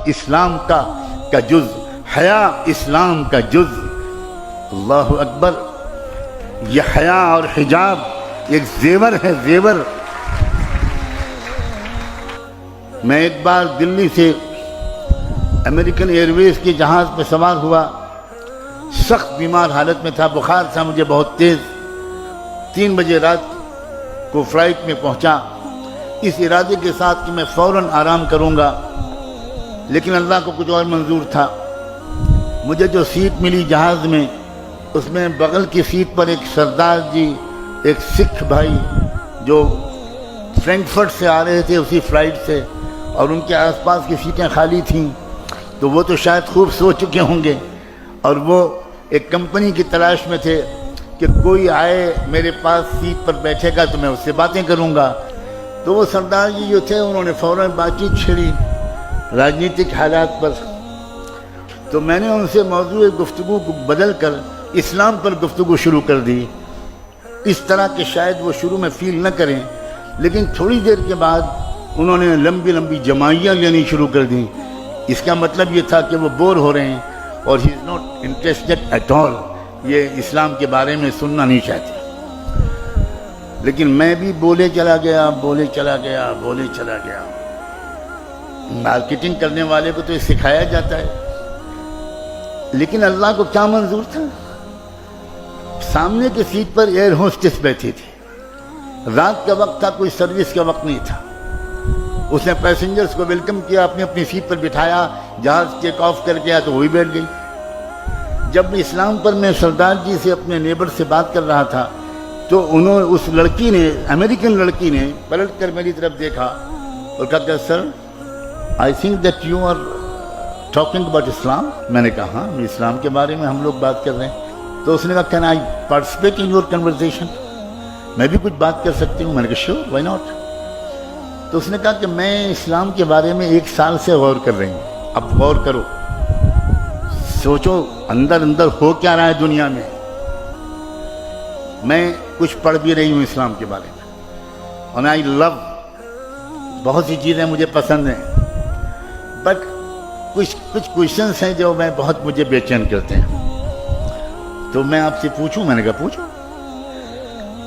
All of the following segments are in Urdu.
اسلام کا جز، حیا اسلام کا جز۔ اللہ اکبر! یہ حیا اور حجاب ایک زیور ہے، زیور۔ میں ایک بار دلی سے امریکن ایئر ویز کے جہاز پہ سوار ہوا، سخت بیمار حالت میں تھا، بخار تھا مجھے بہت تیز۔ 3 بجے رات کو فلائٹ میں پہنچا، اس ارادے کے ساتھ کہ میں فوراً آرام کروں گا، لیکن اللہ کو کچھ اور منظور تھا۔ مجھے جو سیٹ ملی جہاز میں، اس میں بغل کی سیٹ پر ایک سردار جی، ایک سکھ بھائی جو فرینکفرٹ سے آ رہے تھے اسی فلائٹ سے، اور ان کے آس پاس کی سیٹیں خالی تھیں، تو وہ تو شاید خوب سو چکے ہوں گے، اور وہ ایک کمپنی کی تلاش میں تھے کہ کوئی آئے میرے پاس سیٹ پر بیٹھے گا تو میں اس سے باتیں کروں گا۔ تو وہ سردار جی جو تھے انہوں نے فوراً بات چیت چھیڑی راجنیتک حالات پر۔ تو میں نے ان سے موضوع گفتگو کو بدل کر اسلام پر گفتگو شروع کر دی، اس طرح کہ شاید وہ شروع میں فیل نہ کریں، لیکن تھوڑی دیر کے بعد انہوں نے لمبی لمبی جمائیاں لینی شروع کر دیں۔ اس کا مطلب یہ تھا کہ وہ بور ہو رہے ہیں اور he is not interested at all, یہ اسلام کے بارے میں سننا نہیں چاہتے۔ لیکن میں بھی بولے چلا گیا۔ مارکیٹنگ کرنے والے کو تو یہ سکھایا جاتا ہے، لیکن اللہ کو کیا منظور تھا؟ سامنے کی سیٹ پر ایئر ہوسٹس بیٹھی تھی، رات کا وقت تھا، کوئی سروس کا وقت نہیں تھا۔ اس نے پیسنجرز کو ویلکم کیا، اپنی سیٹ پر بٹھایا، جہاز ٹیک آف کر گیا تو وہی بیٹھ گئی۔ جب اسلام پر میں سردار جی سے اپنے نیبر سے بات کر رہا تھا تو اس لڑکی نے، امریکن لڑکی نے پلٹ کر میری طرف دیکھا اور کہا کہ sir I think that you are talking about Islam. میں نے کہا ہاں، اسلام کے بارے میں ہم لوگ بات کر رہے ہیں۔ تو اس نے کہا can I participate in your conversation, میں بھی کچھ بات کر سکتی ہوں؟ میں نے کہا شیور، وائی ناٹ۔ تو اس نے کہا کہ میں اسلام کے بارے میں 1 سال سے غور کر رہی ہوں، اب غور کرو، سوچو اندر ہو کیا رہا ہے دنیا میں۔ میں کچھ پڑھ بھی رہی ہوں اسلام کے بارے میں، اور آئی لو، بہت سی چیزیں مجھے پسند ہیں، بٹ کچھ کویشچنس ہیں جو مجھے بے چین کرتے ہیں۔ تو میں آپ سے پوچھوں؟ میں نے کہا پوچھو۔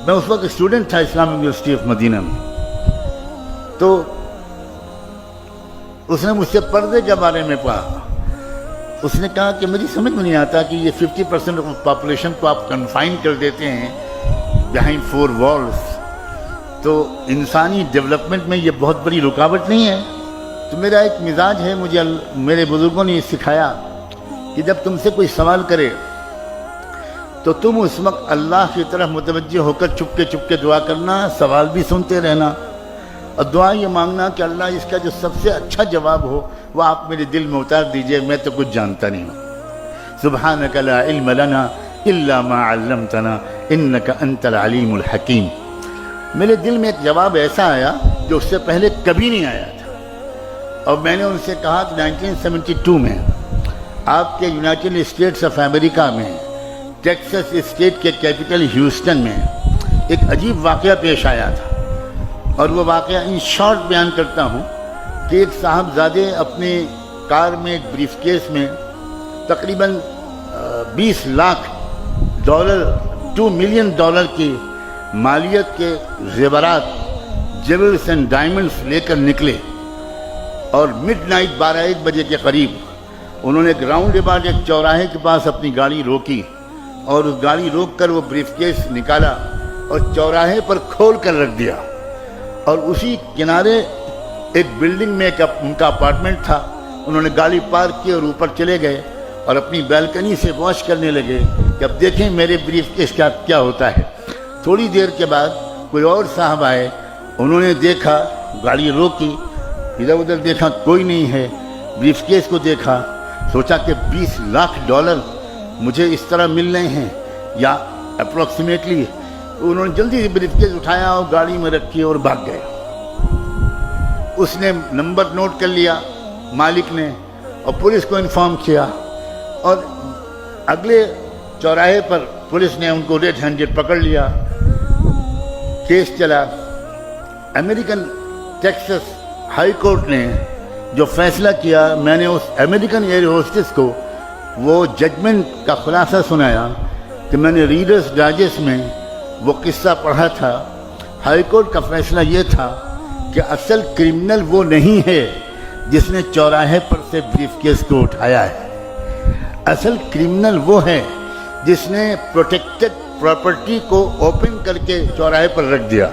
میں اس وقت اسٹوڈنٹ تھا اسلامک یونیورسٹی آف مدینہ میں۔ تو اس نے مجھ سے پردے کے بارے میں پوچھا۔ اس نے کہا کہ مجھے سمجھ میں نہیں آتا کہ یہ 50% آف پاپولیشن کو آپ کنفائن کر دیتے ہیں بیہائنڈ 4 والز، تو انسانی ڈیولپمنٹ میں یہ بہت بڑی رکاوٹ نہیں ہے؟ تو میرا ایک مزاج ہے، مجھے میرے بزرگوں نے سکھایا کہ جب تم سے کوئی سوال کرے تو تم اس وقت اللہ کی طرف متوجہ ہو کر چپ کے دعا کرنا، سوال بھی سنتے رہنا، اور دعا یہ مانگنا کہ اللہ اس کا جو سب سے اچھا جواب ہو وہ آپ میرے دل میں اتار دیجئے، میں تو کچھ جانتا نہیں ہوں۔ سبحانک لا علم لنا الا ما علمتنا انک انت العلیم الحکیم۔ میرے دل میں ایک جواب ایسا آیا جو اس سے پہلے کبھی نہیں آیا تھا، اور میں نے ان سے کہا کہ 1972 میں آپ کے یونائٹڈ اسٹیٹس آف امریکہ میں ٹیکسس اسٹیٹ کے کیپٹل ہیوسٹن میں ایک عجیب واقعہ پیش آیا تھا، اور وہ واقعہ ان شارٹ بیان کرتا ہوں کہ ایک صاحبزادے اپنے کار میں ایک بریف کیس میں تقریباً $20 لاکھ 2 ملین ڈالر کی مالیت کے زیورات، جیولز اینڈ ڈائمنڈز لے کر نکلے، اور مڈ نائٹ 12-1 بجے کے قریب انہوں نے ایک راؤنڈ اباؤٹ ایک چوراہے کے پاس اپنی گاڑی روکی، اور اس گاڑی روک کر وہ بریف کیس نکالا اور چوراہے پر کھول کر رکھ دیا، اور اسی کنارے ایک بلڈنگ میں ان کا اپارٹمنٹ تھا۔ انہوں نے گاڑی پارک کی اور اوپر چلے گئے اور اپنی بیلکنی سے واچ کرنے لگے کہ اب دیکھیں میرے بریف کیس کیا ہوتا ہے۔ تھوڑی دیر کے بعد کوئی اور صاحب آئے، انہوں نے دیکھا، گاڑی روکی، ادھر ادھر دیکھا، کوئی نہیں ہے، بریف کیس کو دیکھا، سوچا کہ $20 لاکھ مجھے اس طرح مل رہے ہیں یا اپروکسیمیٹلی۔ انہوں نے جلدی سے بریف کیس اٹھایا اور گاڑی میں رکھی اور بھاگ گئے۔ اس نے نمبر نوٹ کر لیا مالک نے، اور پولیس کو انفارم کیا، اور اگلے چوراہے پر پولیس نے ان کو ریڈ ہینڈڈ پکڑ لیا۔ کیس چلا، امریکن ٹیکسس ہائی کورٹ نے جو فیصلہ کیا، میں نے اس امریکن ایئر ہوسٹس کو وہ ججمنٹ کا خلاصہ سنایا کہ میں نے ریڈرز ڈائجسٹ میں وہ قصہ پڑھا تھا۔ ہائی کورٹ کا فیصلہ یہ تھا کہ اصل کرمنل وہ نہیں ہے جس نے چوراہے پر سے بریف کیس کو اٹھایا ہے، اصل کرمنل وہ ہے جس نے پروٹیکٹڈ پراپرٹی کو اوپن کر کے چوراہے پر رکھ دیا۔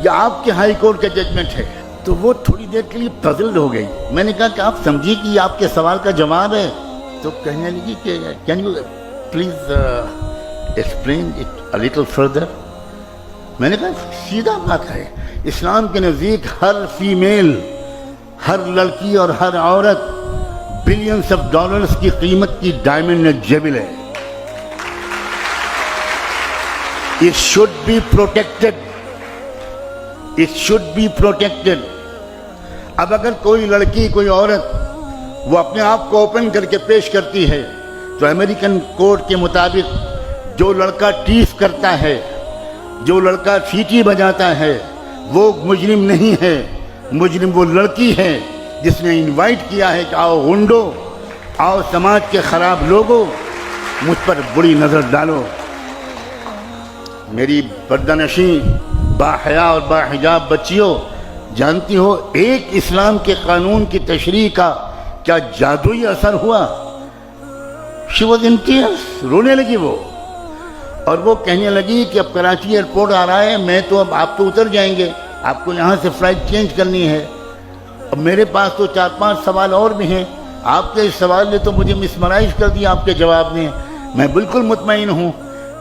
یہ آپ کے ہائی کورٹ کا ججمنٹ ہے۔ تو وہ تھوڑی دیر کے لیے پزلڈ ہو گئی۔ میں نے کہا کہ آپ سمجھیے کہ یہ آپ کے سوال کا جواب ہے؟ تو کہنے لگی کہ can you please explain it a little further. میں نے کہا سیدھا بات ہے، اسلام کے نزدیک ہر فیمیل، ہر لڑکی اور ہر عورت بلینس آف ڈالرز کی قیمت کی ڈائمنڈ نیگلیجبل ہے۔ It should be protected. It should be protected. اب اگر کوئی لڑکی، کوئی عورت وہ اپنے آپ کو اوپن کر کے پیش کرتی ہے تو امریکن کوڈ کے مطابق جو لڑکا ٹیف کرتا ہے، جو لڑکا سیٹی بجاتا ہے، وہ مجرم نہیں ہے، مجرم وہ لڑکی ہے جس نے انوائٹ کیا ہے کہ آؤ غنڈو، آؤ سماج کے خراب لوگوں، مجھ پر بری نظر ڈالو۔ میری پردہ نشین باحیا اور باحجاب بچیوں، جانتی ہو ایک اسلام کے قانون کی تشریح کا کیا جادوئی اثر ہوا؟ شی واز ان ٹیئرز، رونے لگی وہ، اور وہ کہنے لگی کہ اب کراچی ایئرپورٹ آ رہا ہے، میں تو اب آپ تو اتر جائیں گے، آپ کو یہاں سے فلائٹ چینج کرنی ہے، اب میرے پاس تو 4-5 سوال اور بھی ہیں، آپ کے اس سوال نے تو مجھے مسمرائز کر دیا آپ کے جواب نے۔ میں بالکل مطمئن ہوں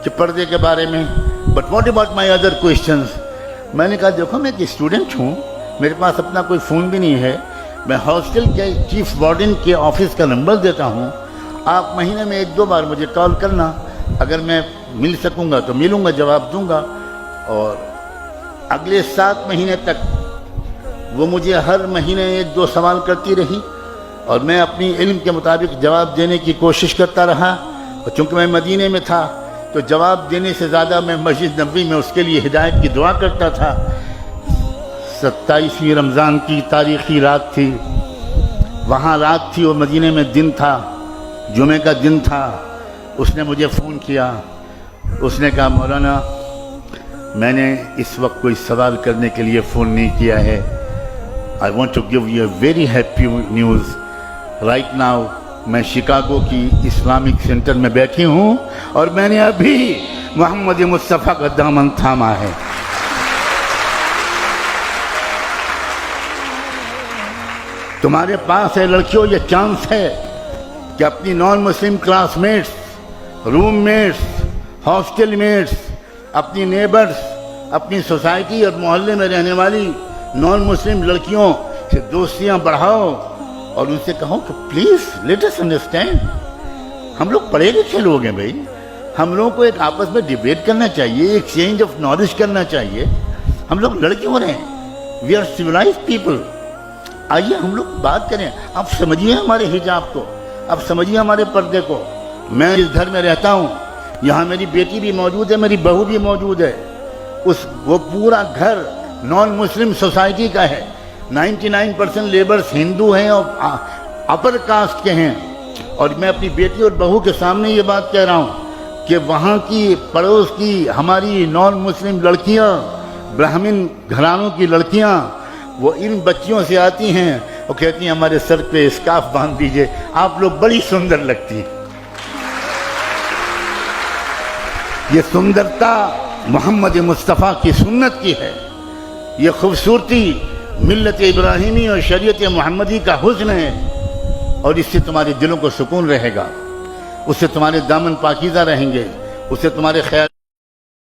کہ پردے کے بارے میں، but what about my other questions? میں نے کہا دیکھو میں ایک اسٹوڈنٹ ہوں، میرے پاس اپنا کوئی فون بھی نہیں ہے، میں ہاسٹل کے چیف وارڈن کے آفس کا نمبر دیتا ہوں، آپ مہینے میں 1-2 بار مجھے کال کرنا، اگر میں مل سکوں گا تو ملوں گا، جواب دوں گا۔ اور اگلے 7 مہینے تک وہ مجھے ہر مہینے 1-2 سوال کرتی رہی، اور میں اپنی علم کے مطابق جواب دینے کی کوشش کرتا رہا، اور چونکہ میں مدینے میں تھا تو جواب دینے سے زیادہ میں مسجد نبوی میں اس کے لیے ہدایت کی دعا کرتا تھا۔ 27ویں رمضان کی تاریخی رات تھی، وہاں رات تھی اور مدینے میں دن تھا، جمعے کا دن تھا۔ اس نے مجھے فون کیا، اس نے کہا مولانا میں نے اس وقت کوئی سوال کرنے کے لیے فون نہیں کیا ہے، I want to give you a very happy news right now۔ میں شکاگو کی اسلامک سینٹر میں بیٹھی ہوں اور میں نے ابھی محمد مصطفیٰ کا دامن تھاما ہے۔ تمہارے پاس ہے لڑکیوں یہ چانس ہے کہ اپنی نان مسلم کلاس میٹس، روم میٹس، ہاسٹل میٹس، اپنی نیبرز، اپنی سوسائٹی اور محلے میں رہنے والی نان مسلم لڑکیوں سے دوستیاں بڑھاؤ، اور ان سے کہو کہ پلیز لیٹ اس انڈرسٹینڈ، ہم لوگ پڑھے لکھے لوگ ہیں بھائی، ہم لوگوں کو ایک آپس میں ڈیبیٹ کرنا چاہیے، ایکسچینج آف نالج کرنا چاہیے، ہم لوگ لڑ کیوں رہے ہیں؟ We are civilized people. آئیے ہم لوگ بات کریں، آپ سمجھیے ہمارے حجاب کو، آپ سمجھیے ہمارے پردے کو۔ میں اس گھر میں رہتا ہوں، یہاں میری بیٹی بھی موجود ہے، میری بہو بھی موجود ہے، وہ پورا گھر نان مسلم سوسائٹی کا ہے، 99% لیبرز ہندو ہیں اور اپر کاسٹ کے ہیں، اور میں اپنی بیٹی اور بہو کے سامنے یہ بات کہہ رہا ہوں کہ وہاں کی پڑوس کی ہماری نان مسلم لڑکیاں، برہمن گھرانوں کی لڑکیاں، وہ ان بچیوں سے آتی ہیں اور کہتی ہیں ہمارے سر پہ اسکارف باندھ دیجئے، آپ لوگ بڑی سندر لگتی ہیں۔ یہ سندرتا محمد مصطفیٰ کی سنت کی ہے، یہ خوبصورتی ملت ابراہیمی اور شریعت محمدی کا حسن ہے، اور اس سے تمہارے دلوں کو سکون رہے گا، اس سے تمہارے دامن پاکیزہ رہیں گے، اس سے تمہارے خیال